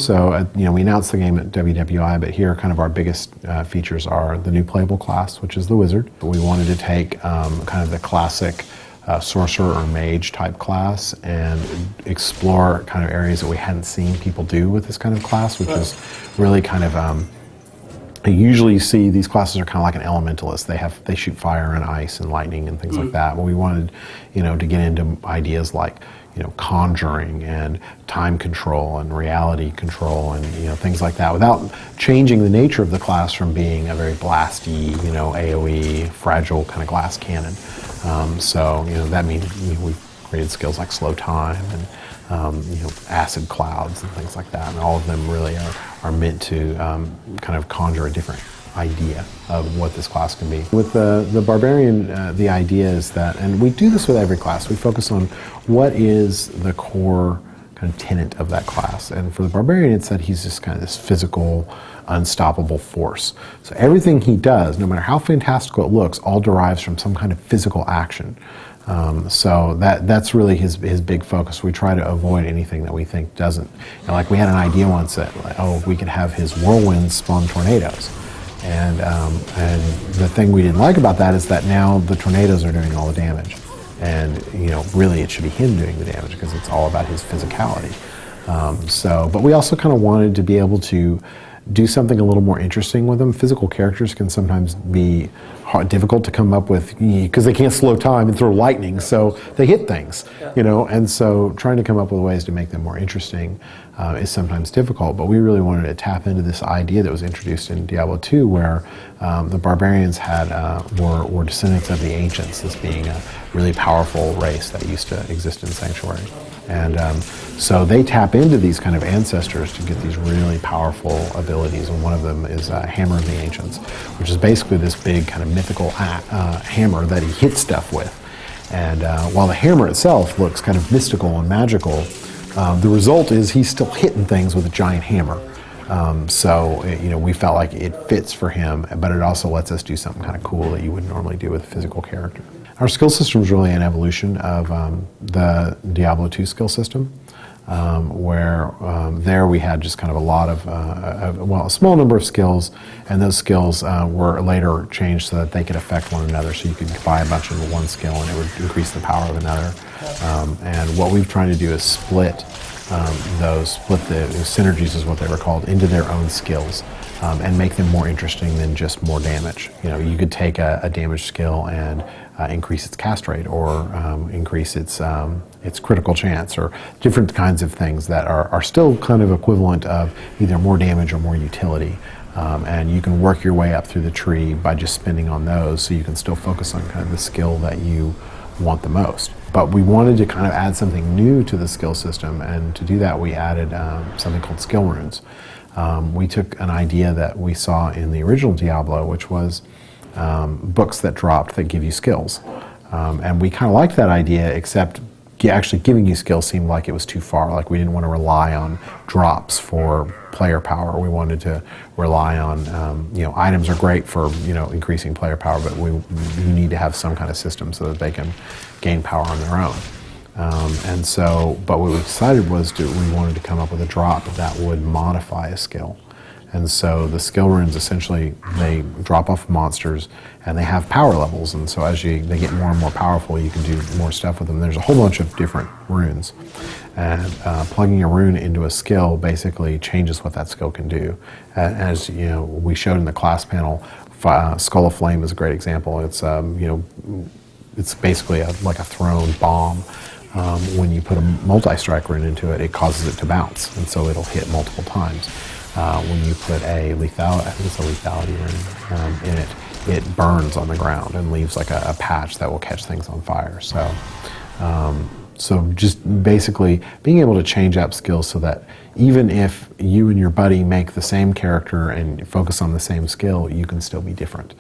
So, we announced the game at WWI, but here kind of our biggest features are the new playable class, which is the Wizard. We wanted to take kind of the classic sorcerer or mage type class and explore kind of areas that we hadn't seen people do with this kind of class, which is really kind of, usually you see these classes are kind of like an elementalist. They shoot fire and ice and lightning and things like that. But we wanted, to get into ideas like, conjuring and time control and reality control and things like that, without changing the nature of the class from being a very blasty, AOE, fragile kind of glass cannon. So that means we've created skills like slow time and acid clouds and things like that, and all of them really are meant to kind of conjure a different idea of what this class can be. With the Barbarian, the idea is that, and we do this with every class, we focus on what is the core kind of tenet of that class. And for the Barbarian, it's that he's just kind of this physical, unstoppable force. So everything he does, no matter how fantastical it looks, all derives from some kind of physical action. So that's really his big focus. We try to avoid anything that we think doesn't. Like we had an idea once that, we could have his whirlwinds spawn tornadoes. And the thing we didn't like about that is that now the tornadoes are doing all the damage. And, really it should be him doing the damage because it's all about his physicality. But we also kind of wanted to be able to do something a little more interesting with them. Physical characters can sometimes be difficult to come up with because they can't slow time and throw lightning, so they hit things, and so trying to come up with ways to make them more interesting is sometimes difficult, but we really wanted to tap into this idea that was introduced in Diablo 2 where the barbarians were descendants of the ancients, this being a really powerful race that used to exist in Sanctuary. And so they tap into these kind of ancestors to get these really powerful abilities, and one of them is Hammer of the Ancients, which is basically this big kind of mythical hammer that he hits stuff with. And while the hammer itself looks kind of mystical and magical, the result is he's still hitting things with a giant hammer. We felt like it fits for him, but it also lets us do something kind of cool that you wouldn't normally do with a physical character. Our skill system is really an evolution of the Diablo 2 skill system, where there we had just kind of a lot of, a small number of skills, and those skills were later changed so that they could affect one another. So you could buy a bunch into one skill and it would increase the power of another. And what we've tried to do is split the synergies is what they were called, into their own skills. And make them more interesting than just more damage. You could take a damage skill and increase its cast rate, or increase its critical chance, or different kinds of things that are still kind of equivalent of either more damage or more utility. And you can work your way up through the tree by just spending on those, so you can still focus on kind of the skill that you want the most. But we wanted to kind of add something new to the skill system, and to do that we added something called skill runes. We took an idea that we saw in the original Diablo, which was books that dropped that give you skills. And we kind of liked that idea, except actually giving you skills seemed like it was too far. Like we didn't want to rely on drops for player power. We wanted to rely on, items are great for, increasing player power, but we need to have some kind of system so that they can gain power on their own. But what we decided was we wanted to come up with a drop that would modify a skill. And so the skill runes, essentially, they drop off monsters and they have power levels. And so as they get more and more powerful, you can do more stuff with them. There's a whole bunch of different runes. And plugging a rune into a skill basically changes what that skill can do. As we showed in the class panel, Skull of Flame is a great example. It's basically like a thrown bomb. When you put a multi-strike rune into it, it causes it to bounce, and so it'll hit multiple times. When you put I think it's a lethality rune in it, it burns on the ground and leaves like a patch that will catch things on fire. So just basically being able to change up skills so that even if you and your buddy make the same character and focus on the same skill, you can still be different.